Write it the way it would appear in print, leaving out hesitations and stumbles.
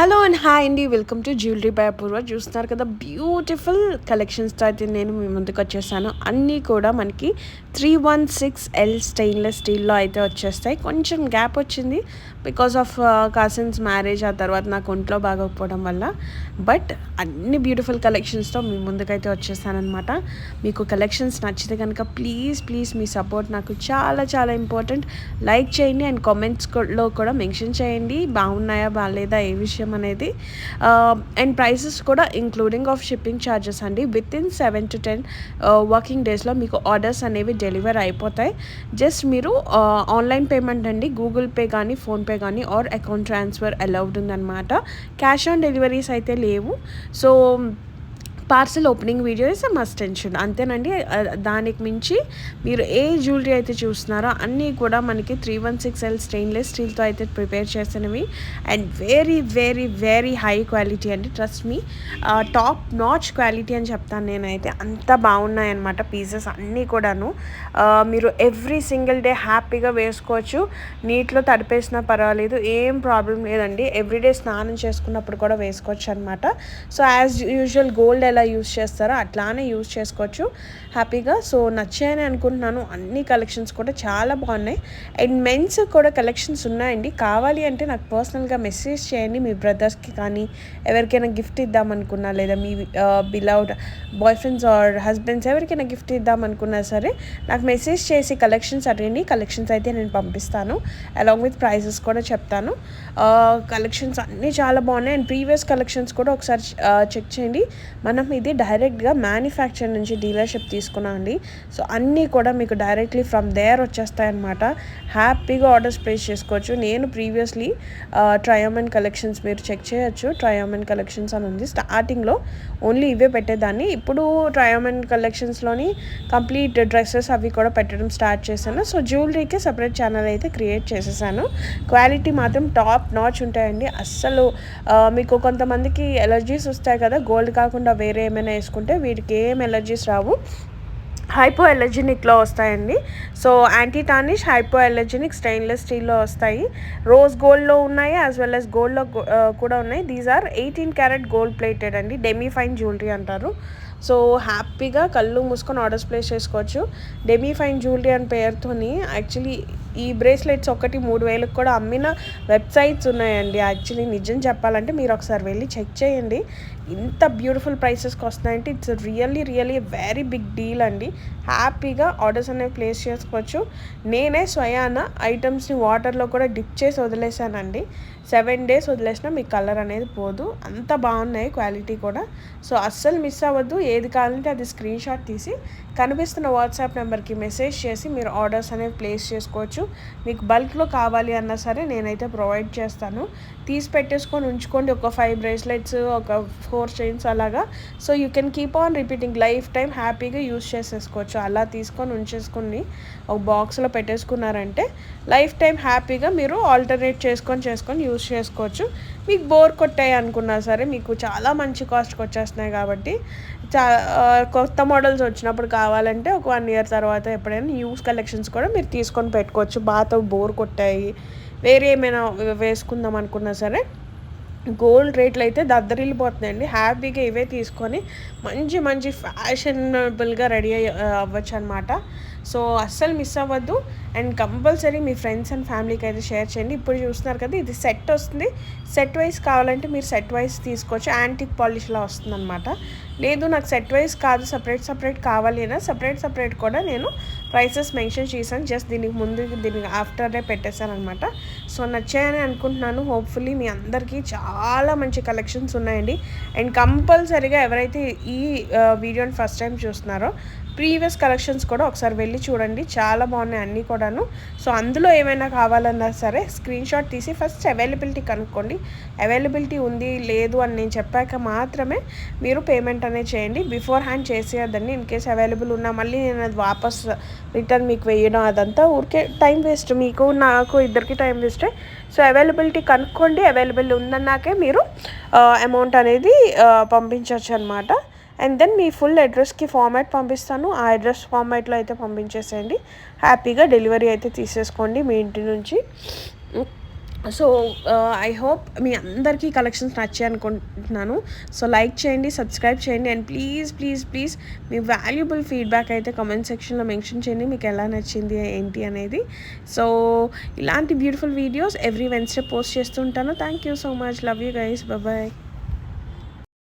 Hello and hi అండి, welcome to jewellery by అపూర్వ. చూస్తున్నారు కదా, బ్యూటిఫుల్ కలెక్షన్స్తో అయితే నేను మీ ముందుకు వచ్చేసాను. అన్నీ కూడా మనకి 316L స్టెయిన్లెస్ స్టీల్లో అయితే వచ్చేస్తాయి. కొంచెం గ్యాప్ వచ్చింది బికాస్ ఆఫ్ కజిన్స్ మ్యారేజ్, ఆ తర్వాత నాకు ఒంట్లో బాగోకపోవడం వల్ల. బట్ అన్ని బ్యూటిఫుల్ కలెక్షన్స్తో మీ ముందుకైతే వచ్చేసానమాట. మీకు కలెక్షన్స్ నచ్చితే కనుక ప్లీజ్ ప్లీజ్ మీ సపోర్ట్ నాకు చాలా చాలా ఇంపార్టెంట్. లైక్ చేయండి అండ్ కామెంట్స్లో కూడా మెన్షన్ చేయండి బాగున్నాయా బాగాలేదా ఏ విషయం అనేది. అండ్ ప్రైసెస్ కూడా ఇంక్లూడింగ్ ఆఫ్ షిప్పింగ్ ఛార్జెస్ అండి. విత్ ఇన్ 7 to 10 వర్కింగ్ డేస్లో మీకు ఆర్డర్స్ అనేవి డెలివర్ అయిపోతాయి. జస్ట్ మీరు ఆన్లైన్ పేమెంట్ అండి, గూగుల్ పే కానీ ఫోన్పే కానీ ఆర్ అకౌంట్ ట్రాన్స్ఫర్ అలౌడ్ ఉందన్నమాట. క్యాష్ ఆన్ డెలివరీస్ అయితే లేవు. So parcel opening video is must tension అంతేనండి. దానికి మించి మీరు ఏ జ్యువెలరీ అయితే చూస్తున్నారో అన్నీ కూడా మనకి 316L స్టెయిన్లెస్ స్టీల్తో అయితే ప్రిపేర్ చేసినవి and very very very high quality అండి. Trust me, top notch quality అని చెప్తాను నేనైతే. అంత బాగున్నాయి అన్నమాట పీసెస్ అన్నీ కూడాను. మీరు ఎవ్రీ సింగిల్ డే హ్యాపీగా వేసుకోవచ్చు. నీటిలో తడిపేసినా పర్వాలేదు, ఏం ప్రాబ్లం లేదండి. ఎవ్రీడే స్నానం చేసుకున్నప్పుడు కూడా వేసుకోవచ్చు అనమాట. సో యాజ్ యూజువల్ గోల్డ్ ఎలా యూస్ చేస్తారో అట్లానే యూస్ చేసుకోవచ్చు హ్యాపీగా. సో నచ్చాయని అనుకుంటున్నాను. అన్ని కలెక్షన్స్ కూడా చాలా బాగున్నాయి. అండ్ మెన్స్ కూడా కలెక్షన్స్ ఉన్నాయండి. కావాలి అంటే నాకు పర్సనల్గా మెసేజ్ చేయండి. మీ బ్రదర్స్కి కానీ ఎవరికైనా గిఫ్ట్ ఇద్దామనుకున్నా, లేదా మీ beloved boy friends or husbands ఎవరికైనా గిఫ్ట్ ఇద్దామనుకున్నా సరే నాకు మెసేజ్ చేసి కలెక్షన్స్ అడగండి. కలెక్షన్స్ అయితే నేను పంపిస్తాను, అలాంగ్ విత్ ప్రైజెస్ కూడా చెప్తాను. కలెక్షన్స్ అన్నీ చాలా బాగున్నాయి. అండ్ ప్రీవియస్ కలెక్షన్స్ కూడా ఒకసారి చెక్ చేయండి. మనం ఇది డైరెక్ట్గా మ్యానుఫ్యాక్చర్ నుంచి డీలర్షిప్ తీసుకున్నాం అండి. సో అన్నీ కూడా మీకు డైరెక్ట్లీ ఫ్రమ్ దేర్ వచ్చేస్తాయన్నమాట. హ్యాపీగా ఆర్డర్స్ ప్లేస్ చేసుకోవచ్చు. నేను ప్రీవియస్లీ ట్రయోమెన్ కలెక్షన్స్ మీరు చెక్ చేయొచ్చు. ట్రయోమెన్ కలెక్షన్స్ అని ఉంది. స్టార్టింగ్లో ఓన్లీ ఇవే పెట్టేదాన్ని. ఇప్పుడు ట్రయోమెన్ కలెక్షన్స్లోని కంప్లీట్ డ్రెస్సెస్ అవి కూడా పెట్టడం స్టార్ట్ చేశాను. సో జ్యువెలరీకి సపరేట్ ఛానల్ అయితే క్రియేట్ చేసేసాను. క్వాలిటీ మాత్రం టాప్ నాచ్ ఉంటాయండి. అస్సలు మీకు కొంతమందికి ఎలర్జీస్ వస్తాయి కదా, గోల్డ్ కాకుండా వేరే ఏమైనా వేసుకుంటే, వీటికి ఏం ఎలర్జీస్ రావు. హైపో ఎలర్జెనిక్లో వస్తాయండి. So anti tarnish hypoallergenic stainless స్టీల్లో వస్తాయి. రోజ్ గోల్డ్లో ఉన్నాయి, యాజ్ వెల్ యాజ్ గోల్డ్లో కూడా ఉన్నాయి. These are 18 carat gold plated అండి. డెమీ ఫైన్ జ్యువెలరీ అంటారు. సో హ్యాపీగా కళ్ళు మూసుకొని ఆర్డర్స్ ప్లేస్ చేసుకోవచ్చు. డెమీ ఫైన్ జ్యువెలరీ అని పేరుతోని యాక్చువల్లీ ఈ బ్రేస్లెట్స్ ఒకటి 3,000కి కూడా అమ్మిన వెబ్సైట్స్ ఉన్నాయండి. యాక్చువల్లీ నిజం చెప్పాలంటే మీరు ఒకసారి వెళ్ళి చెక్ చేయండి. ఇంత బ్యూటిఫుల్ ప్రైసెస్కి వస్తున్నాయంటే it's really really very big deal అండి. హ్యాపీగా ఆర్డర్స్ అనేవి ప్లేస్ చేసుకోవచ్చు. నేనే స్వయాన ఐటమ్స్ని వాటర్లో కూడా డిప్ చేసి వదిలేసానండి. 7 days వదిలేసినా మీ కలర్ అనేది పోదు. అంత బాగున్నాయి క్వాలిటీ కూడా. సో అస్సలు మిస్ అవ్వద్దు. ఏది కావాలంటే అది స్క్రీన్ షాట్ తీసి కనిపిస్తున్న వాట్సాప్ నెంబర్కి మెసేజ్ చేసి మీరు ఆర్డర్స్ అనేవి ప్లేస్ చేసుకోవచ్చు. మీకు బల్క్లో కావాలి అన్నా సరే నేనైతే ప్రొవైడ్ చేస్తాను. తీసి పెట్టేసుకొని ఉంచుకోండి. ఒక 5 bracelets, ఒక 4 chains అలాగా. So you can keep on repeating life time హ్యాపీగా యూస్ చేసేసుకోవచ్చు. అలా తీసుకొని ఉంచేసుకొని ఒక బాక్స్లో పెట్టేసుకున్నారంటే లైఫ్ టైం హ్యాపీగా మీరు ఆల్టర్నేట్ చేసుకొని యూస్ చేసుకోవచ్చు. మీకు బోర్ కొట్టాయి అనుకున్నా సరే మీకు చాలా మంచి కాస్ట్కి వచ్చేస్తున్నాయి కాబట్టి కొత్త మోడల్స్ వచ్చినప్పుడు కావాలంటే ఒక 1 year తర్వాత ఎప్పుడైనా న్యూస్ కలెక్షన్స్ కూడా మీరు తీసుకొని పెట్టుకోవచ్చు. బాగా బోర్ కొట్టాయి వేరే ఏమైనా వేసుకుందాం అనుకున్నా సరే గోల్డ్ రేట్లు అయితే దద్దరిల్లిపోతున్నాయండి. హ్యాపీగా ఇవే తీసుకొని మంచి మంచి ఫ్యాషనబుల్గా రెడీ అవ్వచ్చు అనమాట. సో అస్సలు మిస్ అవ్వద్దు. And compulsory me friends and ఫ్యామిలీకి అయితే షేర్ చేయండి. ఇప్పుడు చూస్తున్నారు కదా, ఇది సెట్ వస్తుంది. సెట్ వైజ్ కావాలంటే మీరు సెట్ వైజ్ తీసుకోవచ్చు. యాంటిక్ పాలిష్లా వస్తుంది అనమాట. లేదు నాకు సెట్ వైజ్ కాదు, సపరేట్ కావాలి అయినా సపరేట్ కూడా నేను ప్రైసెస్ మెన్షన్ చేశాను. జస్ట్ దీనికి ముందు దీనికి ఆఫ్టర్నే పెట్టేశాను అనమాట. సో నచ్చాయని అనుకుంటున్నాను. హోప్ఫుల్లీ మీ అందరికీ చాలా మంచి కలెక్షన్స్ ఉన్నాయండి. అండ్ కంపల్సరీగా ఎవరైతే ఈ వీడియోని ఫస్ట్ టైం చూస్తున్నారో ప్రీవియస్ కలెక్షన్స్ కూడా ఒకసారి వెళ్ళి చూడండి. చాలా బాగున్నాయి అన్నీ కూడాను. సో అందులో ఏమైనా కావాలన్నా సరే స్క్రీన్ షాట్ తీసి ఫస్ట్ అవైలబిలిటీ కనుక్కోండి. అవైలబిలిటీ ఉంది లేదు అని నేను చెప్పాక మాత్రమే మీరు పేమెంట్ అనేది చేయండి. బిఫోర్ హ్యాండ్ చేసేయద్దండి. ఇన్ కేస్ అవైలబుల్ ఉన్నా మళ్ళీ నేను అది వాపస్ రిటర్న్ మీకు వేయడం అదంతా ఊరికే టైం వేస్ట్. మీకు నాకు ఇద్దరికి టైం వేస్టే. సో అవైలబిలిటీ కనుక్కోండి. అవైలబుల్ ఉందన్నాకే మీరు అమౌంట్ అనేది పంపించవచ్చు అనమాట. అండ్ దెన్ మీ ఫుల్ అడ్రస్కి ఫార్మాట్ పంపిస్తాను. ఆ అడ్రస్ ఫార్మాట్లో అయితే పంపించేసేయండి. హ్యాపీగా డెలివరీ అయితే తీసేసుకోండి మీ ఇంటి నుంచి. సో ఐ హోప్ మీ అందరికీ కలెక్షన్స్ నచ్చాయి అనుకుంటున్నాను. సో లైక్ చేయండి, సబ్స్క్రైబ్ చేయండి అండ్ ప్లీజ్ ప్లీజ్ ప్లీజ్ మీ వాల్యుబుల్ ఫీడ్బ్యాక్ అయితే కామెంట్ సెక్షన్లో మెన్షన్ చేయండి, మీకు ఎలా నచ్చింది ఏంటి అనేది. సో ఇలాంటి beautiful videos every Wednesday post చేస్తుంటాను. Thank you so much, love you guys, bye.